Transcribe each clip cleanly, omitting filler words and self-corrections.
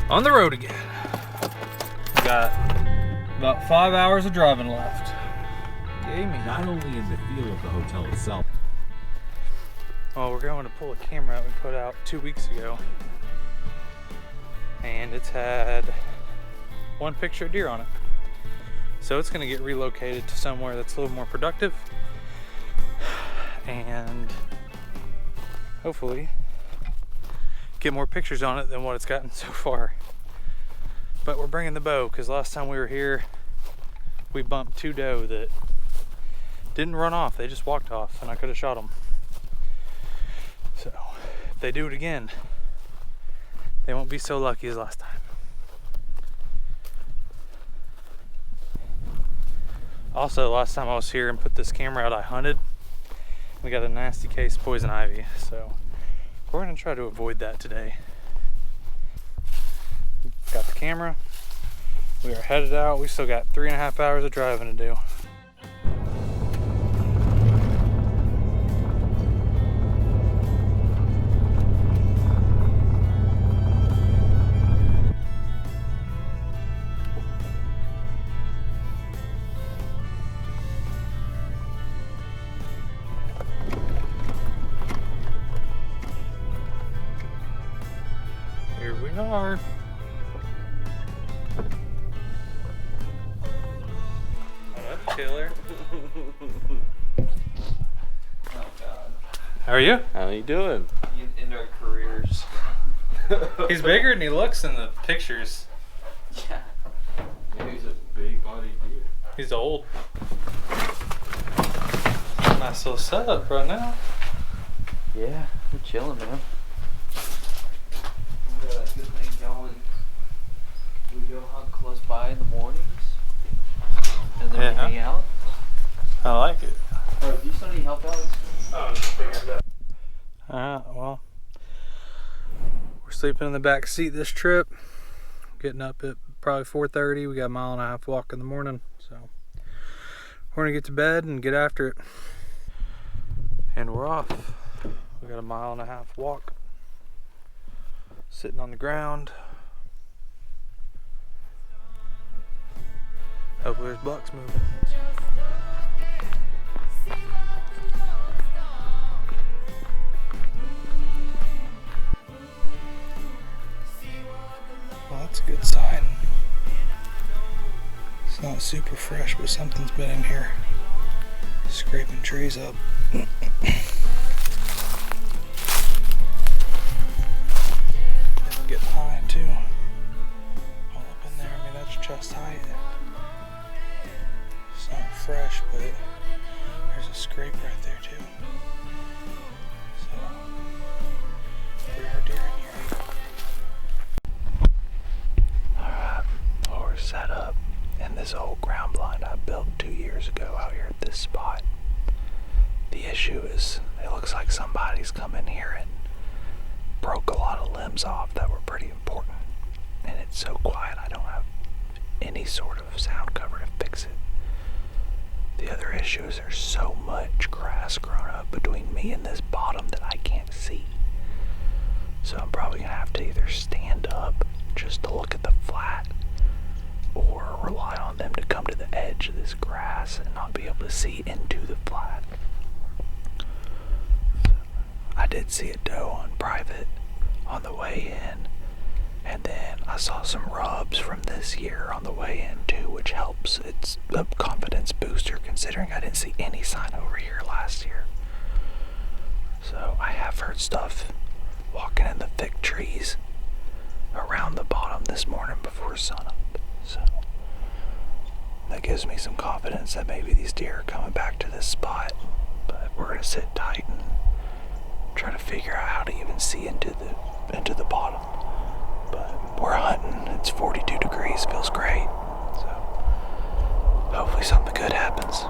On the road again. We got about 5 hours of driving left. Yay me. Not only in the feel of the hotel itself. Well, we're going to pull a camera out we put out 2 weeks ago. And it's had one picture of deer on it. So it's gonna get relocated to somewhere that's a little more productive. And hopefully get more pictures on it than what it's gotten so far. But we're bringing the bow because last time we were here, we bumped 2 doe that didn't run off. They just walked off and I could have shot them. So if they do it again, they won't be so lucky as last time. Also, last time I was here and put this camera out, I hunted. We got a nasty case of poison ivy, so we're gonna try to avoid that today. Got the camera. We are headed out. We still got 3.5 hours of driving to do. Here we are. Killer. Oh God. How are you? How you doing? In our careers. He's bigger than he looks in the pictures. Yeah. Yeah, he's a big body deer. He's old. Nice little setup right now. Yeah, we're chilling, man. We got a good thing going. We go hunt close by in the mornings. And then we hang out. I like it. Oh, do you still need help, Alex? Oh, just figured that. Well, we're sleeping in the back seat this trip. Getting up at probably 4:30. We got a 1.5 mile walk in the morning, so we're gonna get to bed and get after it. And we're off. We got a 1.5 mile walk. Sitting on the ground. Hopefully there's bucks moving. Well, that's a good sign. It's not super fresh, but something's been in here scraping trees up. Getting high too. All up in there. I mean, that's chest height. It's not fresh, but there's a scrape right there too. So, there are deer in here. Alright, well, we're set up in this old ground blind I built 2 years ago out here at this spot. The issue is, it looks like somebody's come in here and broke a lot of limbs off that were pretty important. And it's so quiet, I don't have any sort of sound cover to fix it. The other issue is there's so much grass grown up between me and this bottom that I can't see. So I'm probably gonna have to either stand up just to look at the flat or rely on them to come to the edge of this grass and not be able to see into the flat. I did see a doe on private on the way in, and then I saw some rubs from this year on the way in too, which helps. It's a confidence booster considering I didn't see any sign over here last year. So I have heard stuff walking in the thick trees around the bottom this morning before sunup. So that gives me some confidence that maybe these deer are coming back to this spot. But we're gonna sit tight and try to figure out how to even see into the bottom. But we're hunting. It's 42 degrees. Feels great. So hopefully something good happens.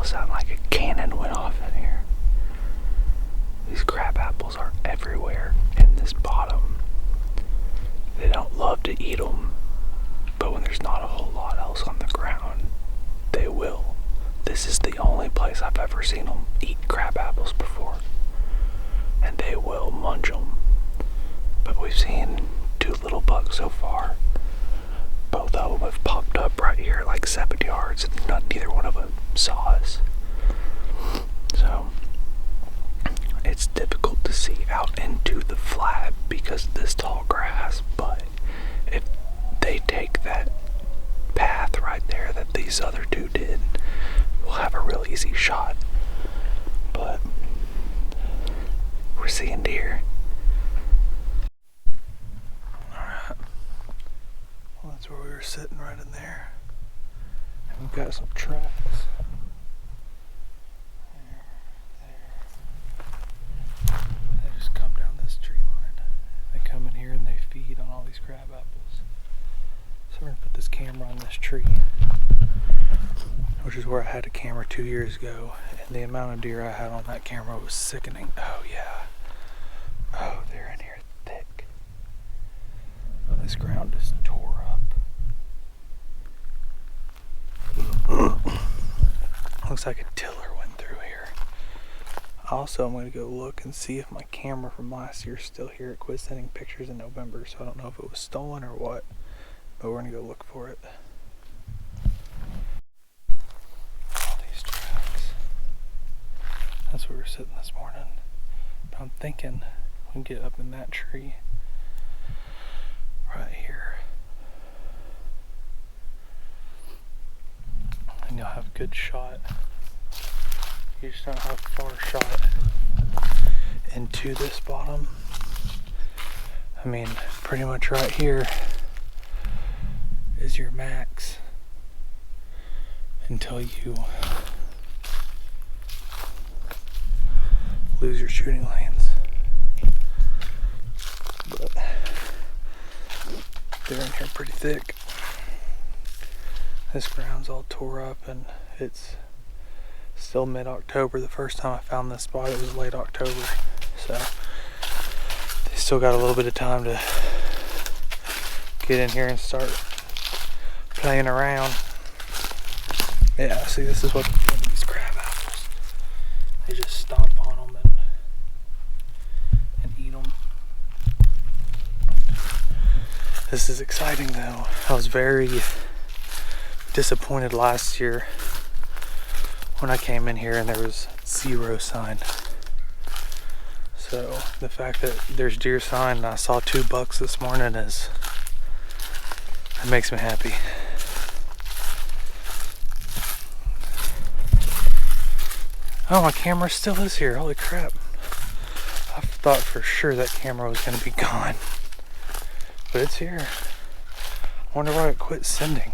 of a sudden like a cannon went off in here. These crab apples are everywhere in this bottom. They don't love to eat them, but when there's not a whole lot else on the ground, they will. This is the only place I've ever seen them eat crab apples before. And they will munch them. But we've seen 2 little bucks so far. Both of them have popped up right here like 7 yards, and neither one of them saw us. So it's difficult to see out into the flat because of this tall grass, but if they take that path right there that these other 2 did, we'll have a real easy shot. But we're seeing deer. Alright. Well, that's where we were sitting, right in there. And we've got some tracks. They just come down this tree line. They come in here and they feed on all these crab apples. So we're gonna put this camera on this tree, which is where I had a camera 2 years ago, and the amount of deer I had on that camera was sickening. Oh yeah. Oh, they're in here thick. This ground is tore up. Looks like a tiller went through here. Also, I'm going to go look and see if my camera from last year is still here. It quit sending pictures in November, so I don't know if it was stolen or what, but we're going to go look for it. All these tracks. That's where we were sitting this morning. But I'm thinking we can get up in that tree right here, and you'll have a good shot. You just don't have a far shot into this bottom. I mean, pretty much right here is your max until you lose your shooting lanes. But they're in here pretty thick. This ground's all tore up and it's still mid-October. The first time I found this spot it was late October, so they still got a little bit of time to get in here and start playing around. Yeah, see, this is what they do with these crab apples. They just stomp on them and eat them. This is exciting though. I was very disappointed last year when I came in here and there was 0 sign. So the fact that there's deer sign and I saw 2 bucks this morning it makes me happy. Oh, my camera still is here. Holy crap. I thought for sure that camera was going to be gone. But it's here. I wonder why it quit sending.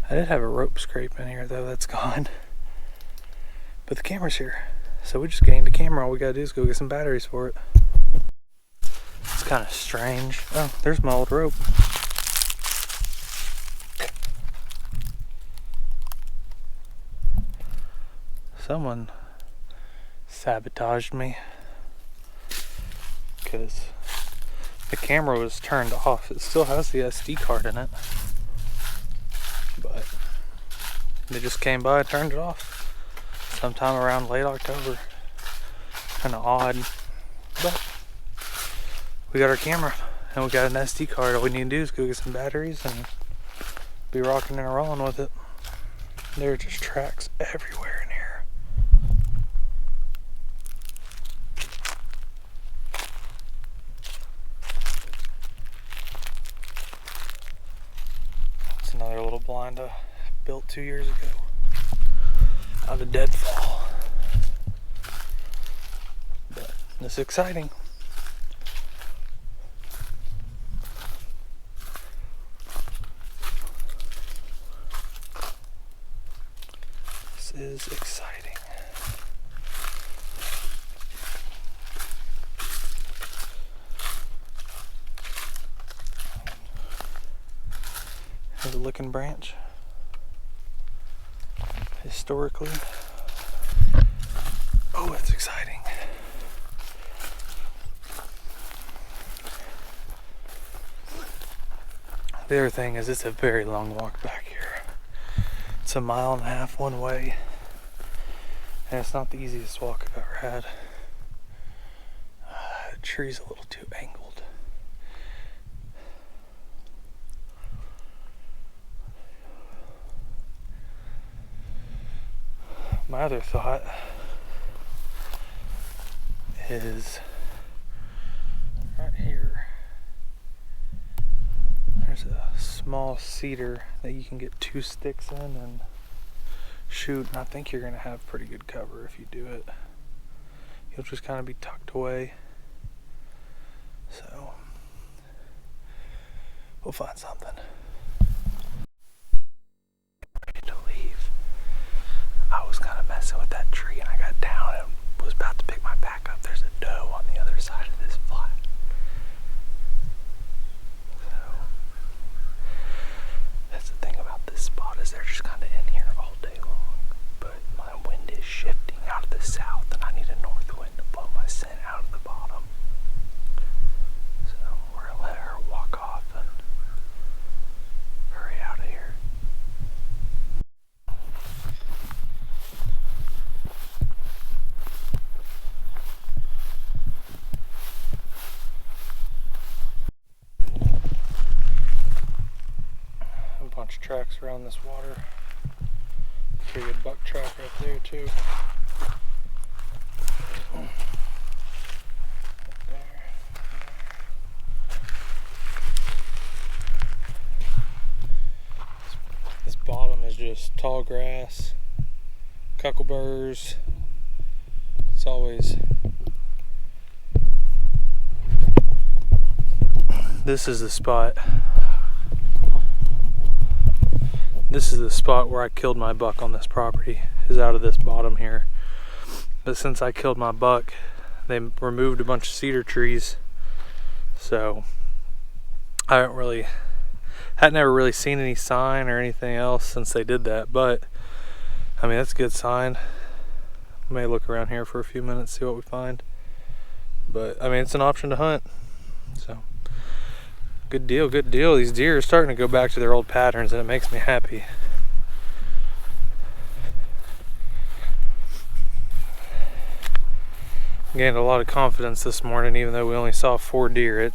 I did have a rope scrape in here though, that's gone. But the camera's here. So we just gained a camera. All we gotta do is go get some batteries for it. It's kind of strange. Oh, there's my old rope. Someone sabotaged me because the camera was turned off. It still has the SD card in it, but they just came by and turned it off sometime around late October. Kind of odd, but we got our camera and we got an SD card. All we need to do is go get some batteries and be rocking and rolling with it. There are just tracks everywhere in here. It's another little blind I built 2 years ago out of deadfall. But it's exciting. This is exciting. There's a licking branch. Historically. Oh, it's exciting. The other thing is it's a very long walk back here. It's 1.5 miles one way. And it's not the easiest walk I've ever had. The tree's a little too angled. My other thought is right here. There's a small cedar that you can get 2 sticks in and shoot, and I think you're gonna have pretty good cover if you do it. You'll just kind of be tucked away. So we'll find something. Ready to leave. I was kind of messing with that tree and I got down and was about to pick my pack up. There's a doe on the other side of this flat. So that's the thing about this spot, is they're just kind of in here all day long. But my wind is shifting out of the south and I need a north wind to blow my scent out of the bottom. So we're gonna let her walk off and hurry out of here. A bunch of tracks around this water. Pretty good buck track right there too. Right there. This bottom is just tall grass, cuckleburs. It's always. This is the spot. This is the spot where I killed my buck on this property, is out of this bottom here. But since I killed my buck, they removed a bunch of cedar trees. So I hadn't ever really seen any sign or anything else since they did that. But I mean, that's a good sign. I may look around here for a few minutes, see what we find. But I mean, it's an option to hunt. So good deal, good deal. These deer are starting to go back to their old patterns and it makes me happy. Gained a lot of confidence this morning, even though we only saw 4 deer.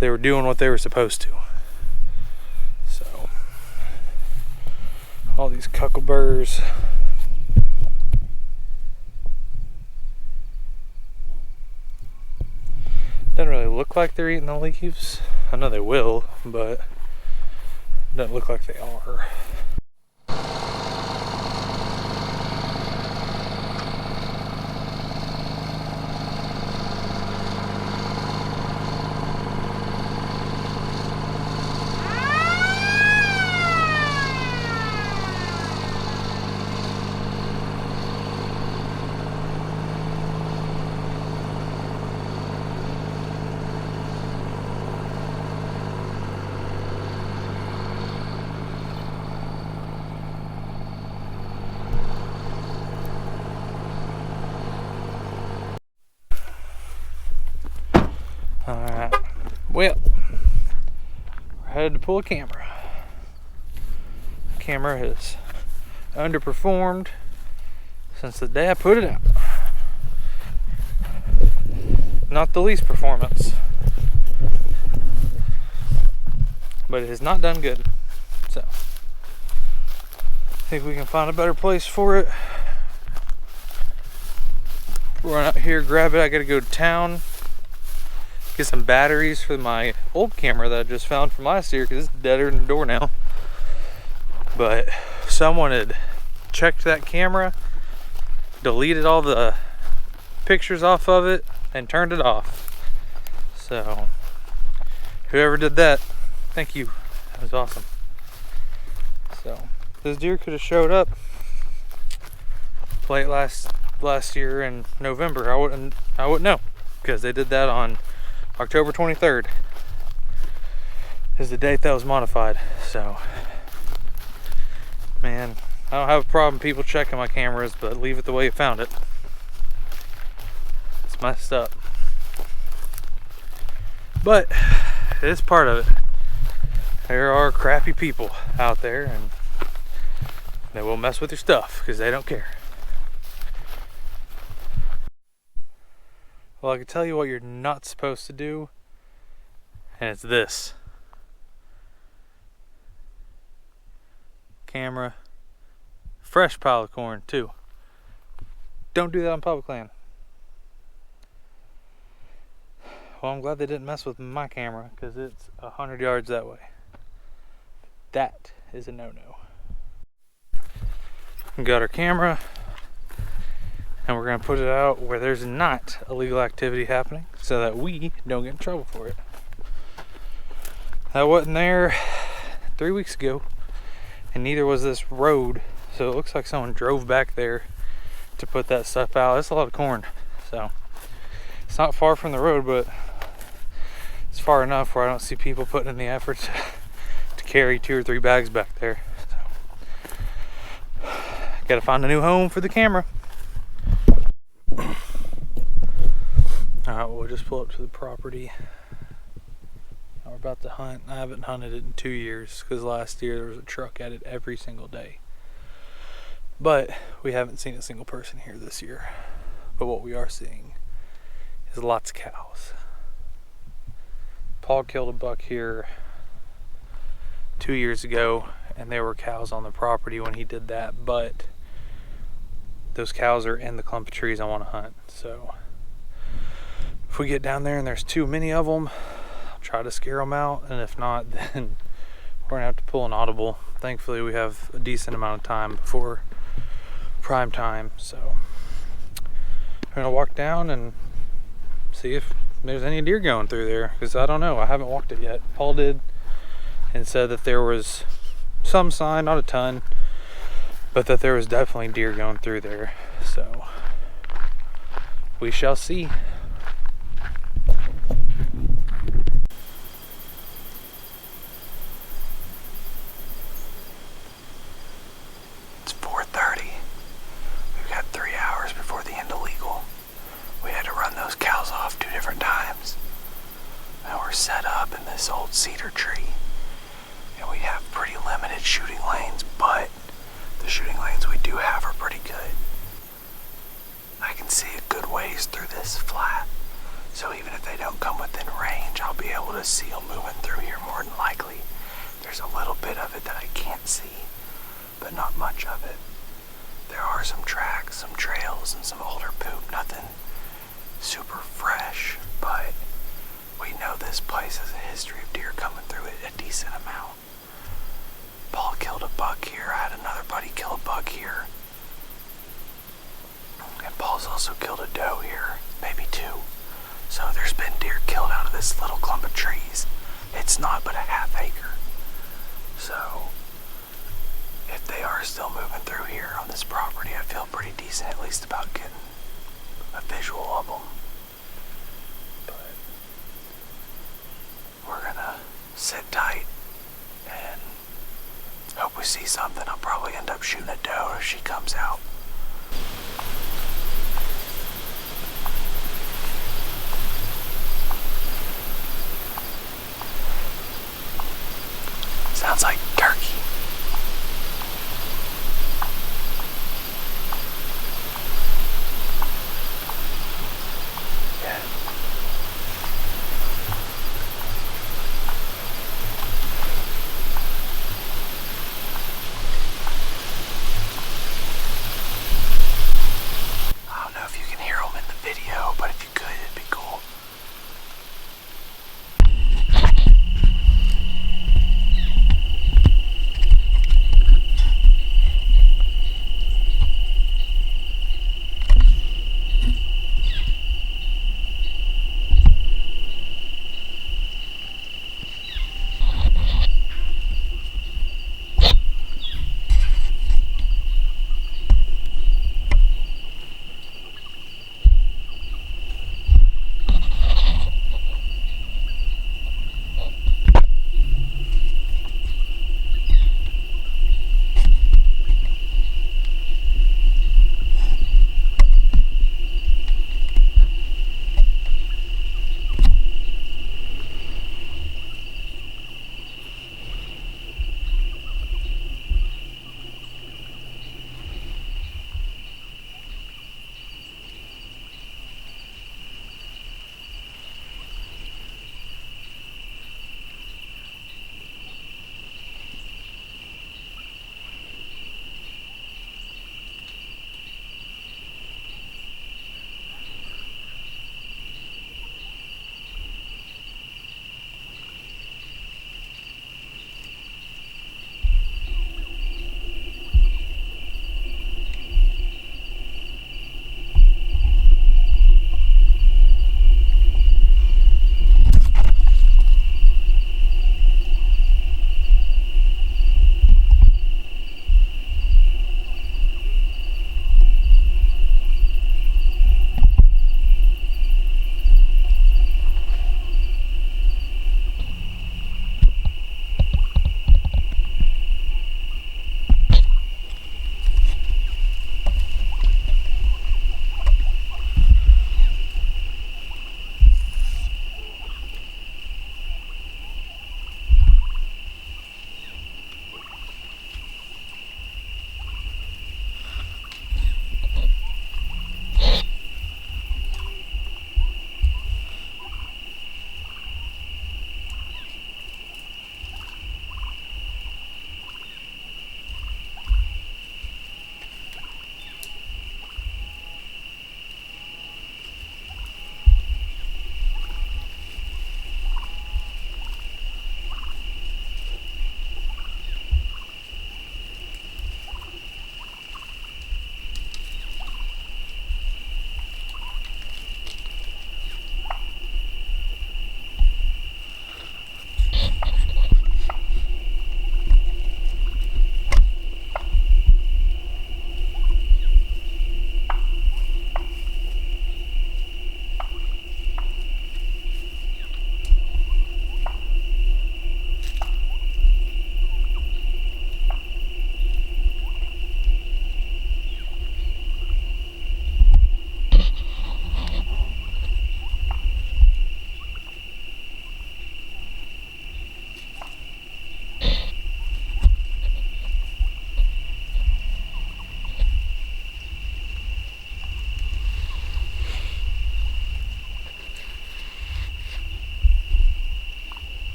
They were doing what they were supposed to. So all these cuckleburs. Doesn't really look like they're eating the leaves. I know they will, but it doesn't look like they are. Alright, well, we're headed to pull a camera. The camera has underperformed since the day I put it out. Not the least performance, but it has not done good. So, I think we can find a better place for it. Run out here, grab it. I gotta go to town. Get some batteries for my old camera that I just found from last year because it's deader than the door now. But someone had checked that camera, deleted all the pictures off of it, and turned it off. So whoever did that, thank you. That was awesome. So this deer could have showed up late last year in November. I wouldn't know because they did that on October 23rd. is the date that was modified. So, man, I don't have a problem people checking my cameras, but leave it the way you found it. It's messed up. But it's part of it. There are crappy people out there, and they will mess with your stuff because they don't care. Well, I can tell you what you're not supposed to do, and it's this. Camera. Fresh pile of corn, too. Don't do that on public land. Well, I'm glad they didn't mess with my camera because it's 100 yards that way. That is a no-no. We got our camera, and we're going to put it out where there's not illegal activity happening so that we don't get in trouble for it. That wasn't there 3 weeks ago, and neither was this road, so it looks like someone drove back there to put that stuff out. That's a lot of corn, so it's not far from the road, but it's far enough where I don't see people putting in the effort to carry 2 or 3 bags back there. So, gotta find a new home for the camera. Alright, we'll just pull up to the property. Now we're about to hunt. I haven't hunted it in 2 years because last year there was a truck at it every single day. But we haven't seen a single person here this year. But what we are seeing is lots of cows. Paul killed a buck here 2 years ago, and there were cows on the property when he did that, but those cows are in the clump of trees I want to hunt. So if we get down there and there's too many of them, I'll try to scare them out, and if not, then we're gonna have to pull an audible. Thankfully we have a decent amount of time before prime time, so I'm gonna walk down and see if there's any deer going through there, because I don't know, I haven't walked it yet. Paul did and said that there was some sign, not a ton, but that there was definitely deer going through there, so we shall see. It's 4:30. We've got 3 hours before the end of legal. We had to run those cows off 2 different times. Now we're set up in this old cedar tree, and we have pretty limited shooting lanes, but the shooting lanes we do have are pretty good. I can see a good ways through this flat, so even if they don't come within range, I'll be able to see them moving through here more than likely. There's a little bit of it that I can't see, but not much of it. There are some tracks, some trails, and some older poop, nothing super fresh, but we know this place has a history of deer coming through it a decent amount. Paul killed a buck here. I had another buddy kill a buck here. And Paul's also killed a doe here, maybe 2. So there's been deer killed out of this little clump of trees. It's not but a half acre. So if they are still moving through here on this property, I feel pretty decent at least about getting a visual of them. But we're gonna sit tight and hope we see something. I'll probably end up shooting a doe if she comes out. Sounds like turkey. Yeah.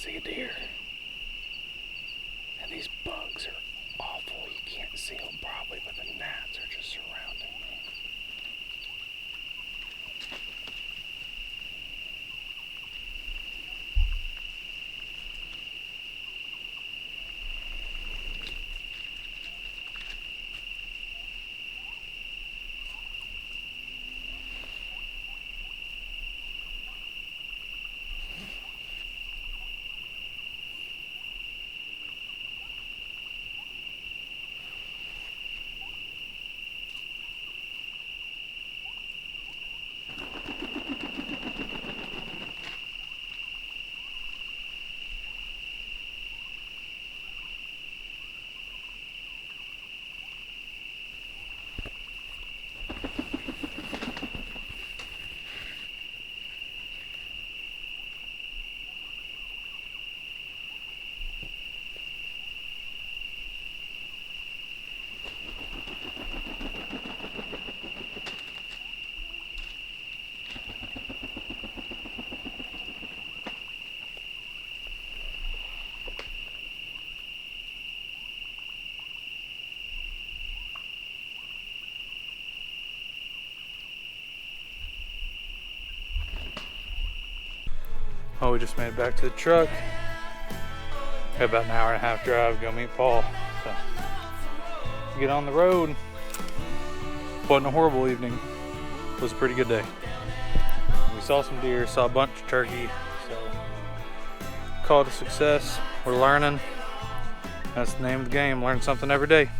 see a deer. And these bugs are awful. You can't see them probably, but the gnats are just surrounding me. Oh, we just made it back to the truck. Got about an hour and a half drive to go meet Paul. So, get on the road. Wasn't a horrible evening. It was a pretty good day. We saw some deer, saw a bunch of turkey. So, call it a success. We're learning. That's the name of the game. Learn something every day.